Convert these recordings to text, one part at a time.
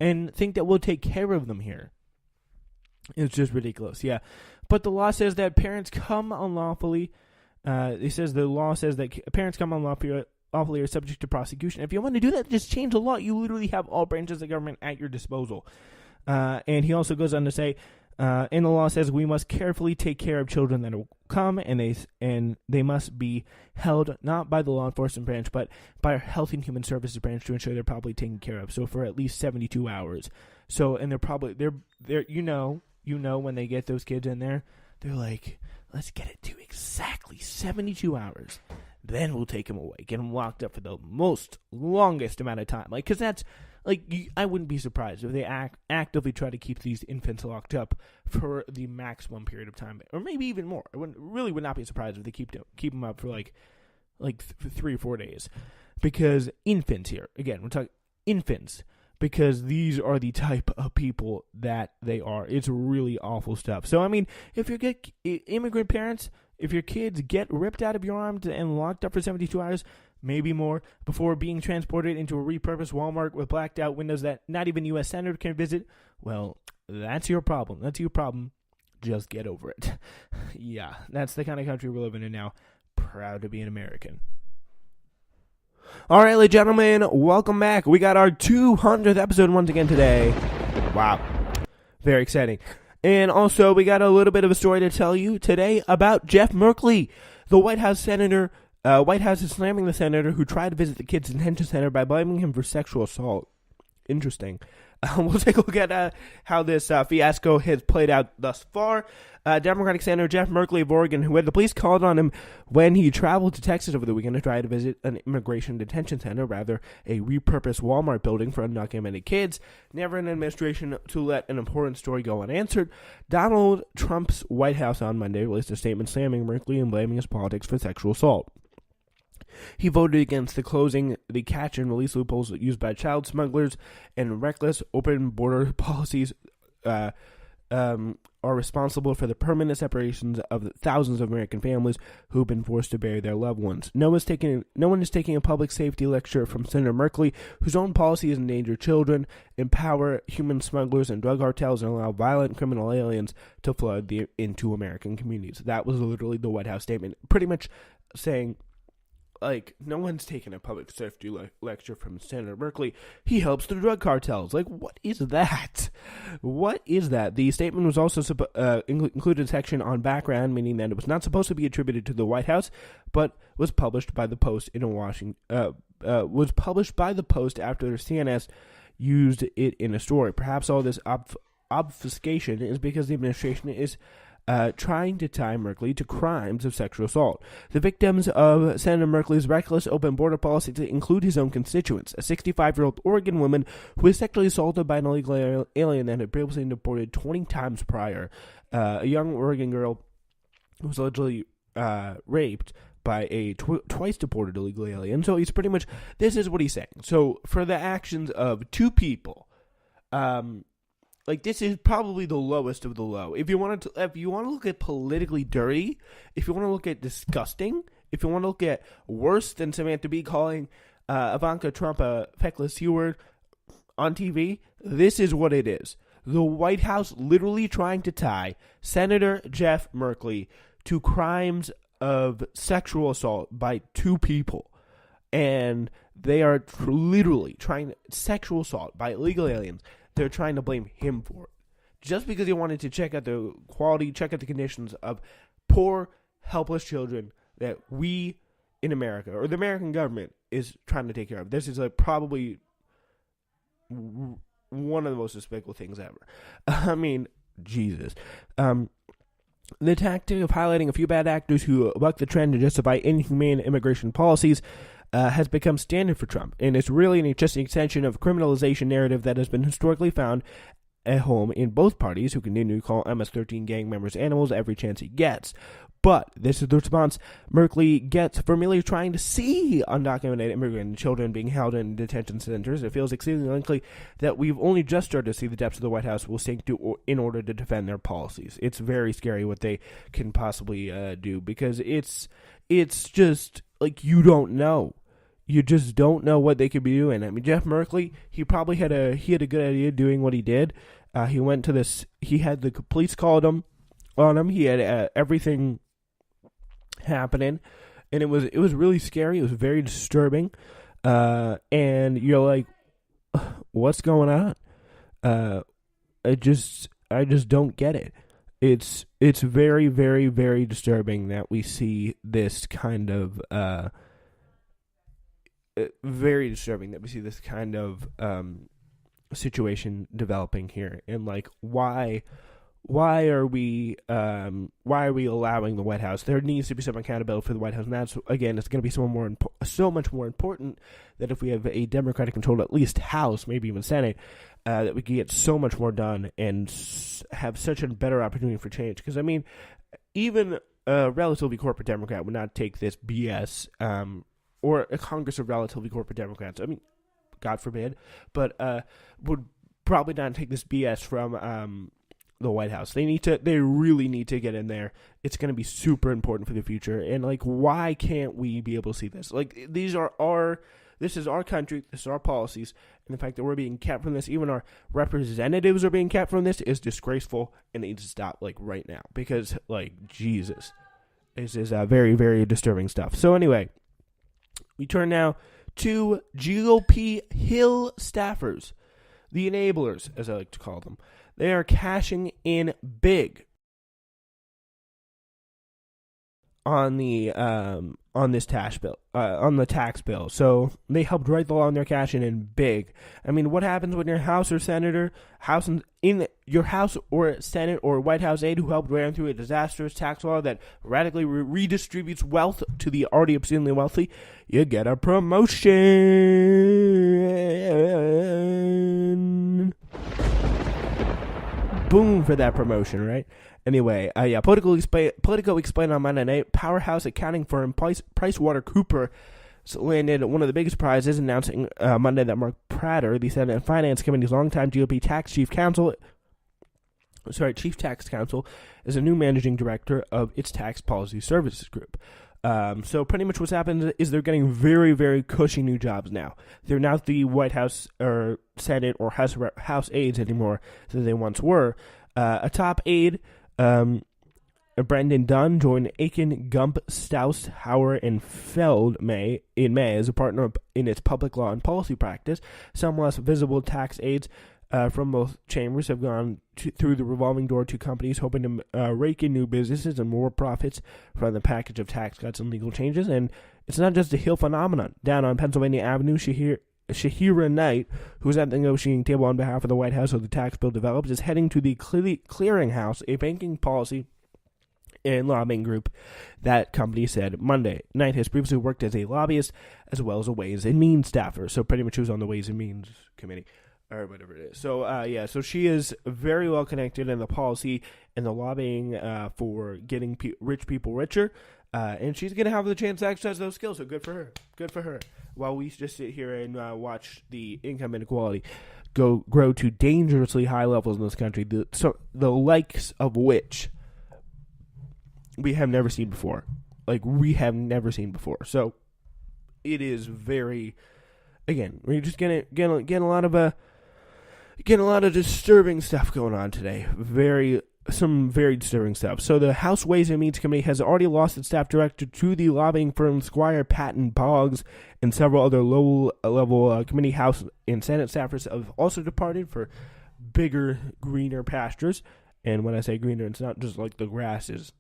and think that we'll take care of them here. It's just ridiculous, yeah. But the law says that parents come unlawfully. The law says that parents come unlawfully are subject to prosecution. If you want to do that, just change the law. You literally have all branches of government at your disposal. And he also goes on to say, and the law says we must carefully take care of children that will come, and they must be held not by the law enforcement branch, but by our Health and Human Services branch to ensure they're probably taken care of. So for at least 72 hours. So, and they're when they get those kids in there, they're like, let's get it to exactly 72 hours. Then we'll take them away, get them locked up for the longest amount of time. Like, because that's, like, I wouldn't be surprised if they actively try to keep these infants locked up for the maximum period of time, or maybe even more. I would not be surprised if they keep them up for like 3 or 4 days, because infants here, again, we're talking infants, because these are the type of people that they are. It's really awful stuff. So, I mean, if you get immigrant parents, if your kids get ripped out of your arms and locked up for 72 hours, maybe more, before being transported into a repurposed Walmart with blacked out windows that not even U.S. Senator can visit, well, that's your problem. That's your problem. Just get over it. Yeah, that's the kind of country we're living in now. Proud to be an American. All right, ladies and gentlemen, welcome back. We got our 200th episode once again today. Wow. Very exciting. And also, we got a little bit of a story to tell you today about Jeff Merkley, the White House senator. White House is slamming the senator who tried to visit the kids' detention center by blaming him for sexual assault. Interesting. We'll take a look at how this fiasco has played out thus far. Democratic Senator Jeff Merkley of Oregon, who had the police called on him when he traveled to Texas over the weekend to try to visit an immigration detention center, rather a repurposed Walmart building for undocumented kids. Never an administration to let an important story go unanswered. Donald Trump's White House on Monday released a statement slamming Merkley and blaming his politics for sexual assault. He voted against closing the catch and release loopholes used by child smugglers, and reckless open border policies are responsible for the permanent separations of thousands of American families who've been forced to bury their loved ones. No one is taking a public safety lecture from Senator Merkley, whose own policies endanger children, empower human smugglers and drug cartels, and allow violent criminal aliens to flood into American communities. That was literally the White House statement, pretty much saying, like, no one's taking a public safety lecture from Senator Merkley. He helps the drug cartels. Like, what is that? What is that? The statement was also included a section on background, meaning that it was not supposed to be attributed to the White House, but was published by the Post was published by the Post after CNS used it in a story. Perhaps all this obfuscation is because the administration is trying to tie Merkley to crimes of sexual assault. The victims of Senator Merkley's reckless open border policy include his own constituents, a 65-year-old Oregon woman who was sexually assaulted by an illegal alien that had previously been deported 20 times prior, a young Oregon girl who was allegedly raped by a twice deported illegal alien. So he's pretty much, this is what he's saying. So for the actions of two people, like, this is probably the lowest of the low. If you want to look at politically dirty, if you want to look at disgusting, if you want to look at worse than Samantha Bee calling Ivanka Trump a feckless C-word on TV, this is what it is. The White House literally trying to tie Senator Jeff Merkley to crimes of sexual assault by two people. And they are literally trying sexual assault by illegal aliens. They're trying to blame him for it. Just because he wanted to check out the quality, check out the conditions of poor, helpless children that we in America, or the American government, is trying to take care of. This is probably one of the most despicable things ever. I mean, Jesus. The tactic of highlighting a few bad actors who buck the trend to justify inhumane immigration policies has become standard for Trump, and it's really just an extension of a criminalization narrative that has been historically found at home in both parties, who continue to call MS-13 gang members animals every chance he gets. But this is the response Merkley gets for merely trying to see undocumented immigrant children being held in detention centers. It feels exceedingly likely that we've only just started to see the depths of the White House will sink to in order to defend their policies. It's very scary what they can possibly do, because it's just, like, you don't know. you just don't know what they could be doing. I mean, Jeff Merkley, he probably had a good idea doing what he did. He went to this. He had the police called him on him. He had everything happening, and it was really scary. It was very disturbing, and you're like, what's going on? I just don't get it. It's very, very, very disturbing that we see this kind of very disturbing that we see this kind of situation developing here, and like why are we allowing the White House? There needs to be some accountability for the White House, and that's, again, it's going to be so much more important that if we have a Democratic controlled at least House, maybe even Senate, that we can get so much more done and have such a better opportunity for change. Because I mean, even a relatively corporate Democrat would not take this BS, or a Congress of relatively corporate Democrats. I mean, God forbid, but would probably not take this BS from the White House. They really need to get in there. It's going to be super important for the future. And like, why can't we be able to see this? Like, this is our country, this is our policies, and the fact that we're being kept from this, even our representatives are being kept from this, is disgraceful, and it needs to stop, like, right now. Because, like, Jesus, this is very, very disturbing stuff. So anyway, we turn now to GOP Hill staffers, the enablers, as I like to call them. They are cashing in big on the on this tax bill. So they helped write the law, and they're cashing in big. I mean, what happens when your House or Senator, your House or Senate or White House aide who helped ram through a disastrous tax law that radically redistributes wealth to the already obscenely wealthy? You get a promotion. Boom for that promotion, right? Anyway, Politico explained on Monday night, powerhouse accounting firm PricewaterhouseCoopers landed one of the biggest prizes, announcing Monday that Mark Prater, the Senate Finance Committee's longtime GOP chief tax counsel, is a new managing director of its tax policy services group. So pretty much what's happened is they're getting very, very cushy new jobs now. They're not the White House or Senate or House aides anymore that they once were. A top aide, Brendan Dunn, joined Aiken, Gump, Stouse, Hauer, and Feld in May as a partner in its public law and policy practice. Some less visible tax aides from both chambers have gone through the revolving door to companies hoping to rake in new businesses and more profits from the package of tax cuts and legal changes. And it's not just a Hill phenomenon. Down on Pennsylvania Avenue, Shahira Knight, who's at the negotiating table on behalf of the White House as the tax bill develops, is heading to the Clearinghouse, a banking policy and lobbying group. That company said Monday. Knight has previously worked as a lobbyist as well as a Ways and Means staffer, so pretty much she was on the Ways and Means committee, or whatever it is. So, so she is very well connected in the policy and the lobbying for getting rich people richer, and she's going to have the chance to exercise those skills, so good for her. Good for her. While we just sit here and watch the income inequality grow to dangerously high levels in this country, the likes of which we have never seen before. Like, we have never seen before. So, it is very, again, we're just getting a lot of disturbing stuff going on today. Some very disturbing stuff. So the House Ways and Means Committee has already lost its staff director to the lobbying firm Squire Patton Boggs, and several other low-level committee, House, and Senate staffers have also departed for bigger, greener pastures. And when I say greener, it's not just like the grass is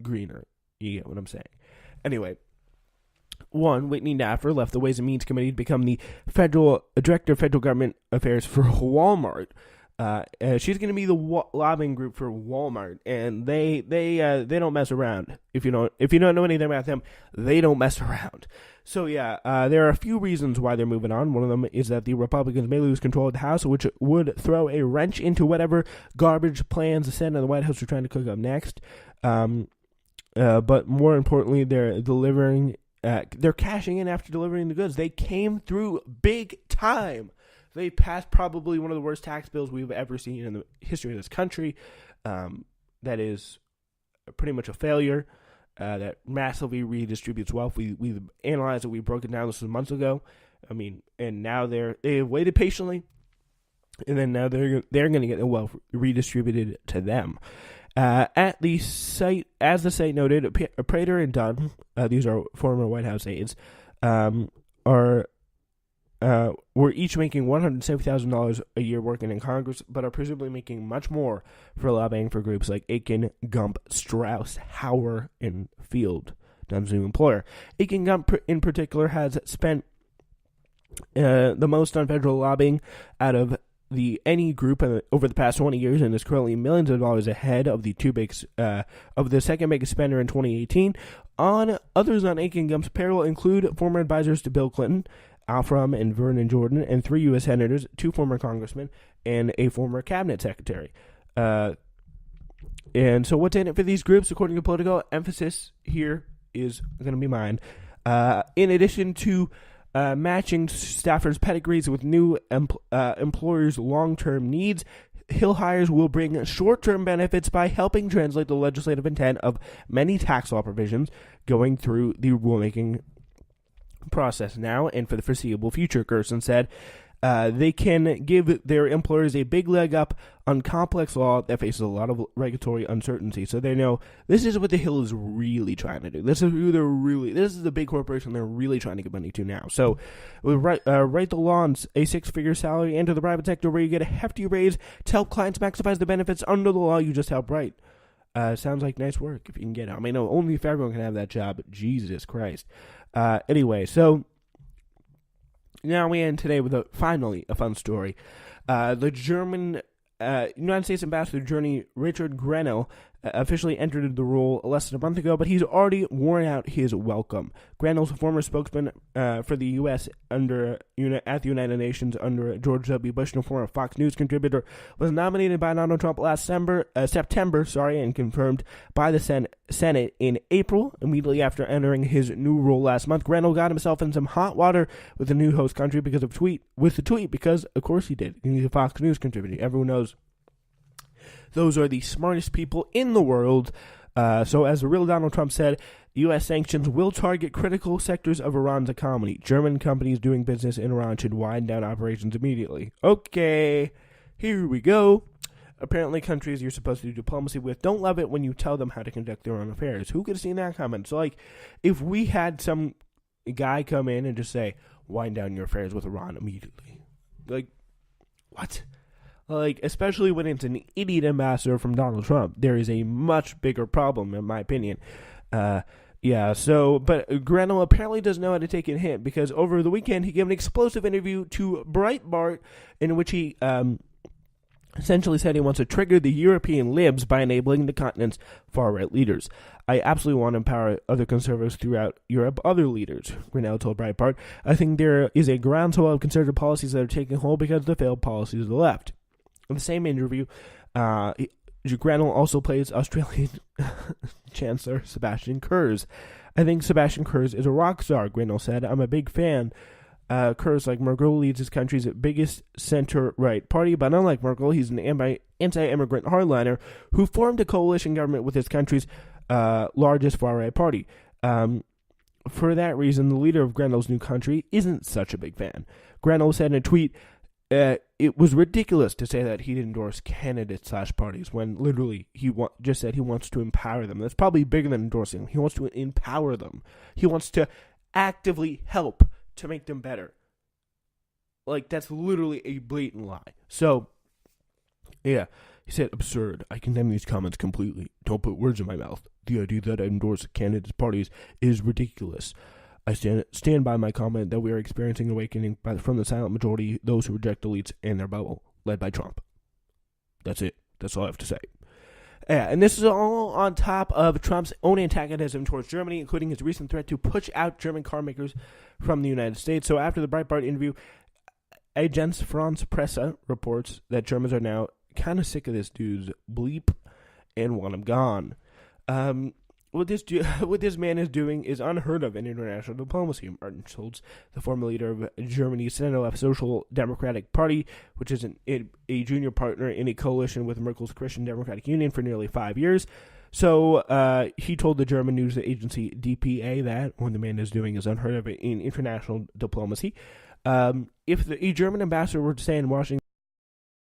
greener. You get what I'm saying. Anyway, Whitney Naffer left the Ways and Means Committee to become the Director of Federal Government Affairs for Walmart. She's going to be the lobbying group for Walmart, and they don't mess around. If you don't know anything about them, they don't mess around. So there are a few reasons why they're moving on. One of them is that the Republicans may lose control of the House, which would throw a wrench into whatever garbage plans the Senate and the White House are trying to cook up next. But more importantly, they're delivering. They're cashing in after delivering the goods. They came through big time. They passed probably one of the worst tax bills we've ever seen in the history of this country. That is pretty much a failure. that massively redistributes wealth. We've analyzed it. We broke it down. This was months ago. I mean, and now they have waited patiently, and then now they're going to get the wealth redistributed to them. At the site, as the site noted, Prater and Dunn, these are former White House aides, were each making $170,000 a year working in Congress, but are presumably making much more for lobbying for groups like Akin, Gump, Strauss, Hauer, and Field, Dunn's new employer. Akin Gump, in particular, has spent the most on federal lobbying out of any group over the past 20 years, and is currently millions of dollars ahead of the second biggest spender in 2018. Others on Akin Gump's payroll include former advisors to Bill Clinton, Al Frum and Vernon Jordan, and 3 U.S. senators, 2 former congressmen, and a former cabinet secretary. And so what's in it for these groups, according to Politico? Emphasis here is going to be mine. In addition to matching staffers' pedigrees with new employers' long-term needs, Hill hires will bring short-term benefits by helping translate the legislative intent of many tax law provisions going through the rulemaking process now and for the foreseeable future, Gerson said. They can give their employers a big leg up on complex law that faces a lot of regulatory uncertainty. So they know this is what the Hill is really trying to do. This is the big corporation they're really trying to get money to now. So write the law on a 6-figure salary, enter the private sector where you get a hefty raise to help clients maximize the benefits under the law you just helped write. Sounds like nice work if you can get it. I mean, no, only if everyone can have that job. Jesus Christ. Anyway, so now we end today with finally a fun story. The German United States Ambassador to Germany, Richard Grenell, officially entered the role less than a month ago, but he's already worn out his welcome. Grenell's a former spokesman for the U.S. at the United Nations under George W. Bush and a former Fox News contributor, was nominated by Donald Trump last September, and confirmed by the Senate in April. Immediately after entering his new role last month, Grenell got himself in some hot water with the new host country because of the tweet, because of course he did. He's a Fox News contributor. Everyone knows those are the smartest people in the world. So as the real Donald Trump said, U.S. sanctions will target critical sectors of Iran's economy. German companies doing business in Iran should wind down operations immediately. Okay, here we go. Apparently countries you're supposed to do diplomacy with don't love it when you tell them how to conduct their own affairs. Who could have seen that comment? So, like, if we had some guy come in and just say, wind down your affairs with Iran immediately. Like, what? Like, especially when it's an idiot ambassador from Donald Trump, there is a much bigger problem, in my opinion. But Grenell apparently doesn't know how to take a hint, because over the weekend he gave an explosive interview to Breitbart in which he essentially said he wants to trigger the European libs by enabling the continent's far-right leaders. I absolutely want to empower other conservatives throughout Europe, other leaders, Grenell told Breitbart. I think there is a groundswell of conservative policies that are taking hold because of the failed policies of the left. In the same interview, Grenell also plays Australian Chancellor Sebastian Kurz. I think Sebastian Kurz is a rock star, Grenell said. I'm a big fan. Kurz, like Merkel, leads his country's biggest center-right party, but unlike Merkel, he's an anti-immigrant hardliner who formed a coalition government with his country's largest far-right party. For that reason, the leader of Grenell's new country isn't such a big fan. Grenell said in a tweet, it was ridiculous to say that he'd endorse candidates/parties when literally he just said he wants to empower them. That's probably bigger than endorsing them. He wants to empower them. He wants to actively help to make them better. Like, that's literally a blatant lie. So, yeah, he said, absurd. I condemn these comments completely. Don't put words in my mouth. The idea that I endorse candidates' parties is ridiculous. I stand by my comment that we are experiencing an awakening from the silent majority, those who reject elites and their bubble, led by Trump. That's it. That's all I have to say. Yeah, and this is all on top of Trump's own antagonism towards Germany, including his recent threat to push out German car makers from the United States. So after the Breitbart interview, Agence France Presse reports that Germans are now kind of sick of this dude's bleep and want him gone. What this man is doing is unheard of in international diplomacy. Martin Schulz, the former leader of Germany's center-left Social Democratic Party, which is a junior partner in a coalition with Merkel's Christian Democratic Union for nearly 5 years, So he told the German news agency DPA that what the man is doing is unheard of in international diplomacy. If a German ambassador were to say in Washington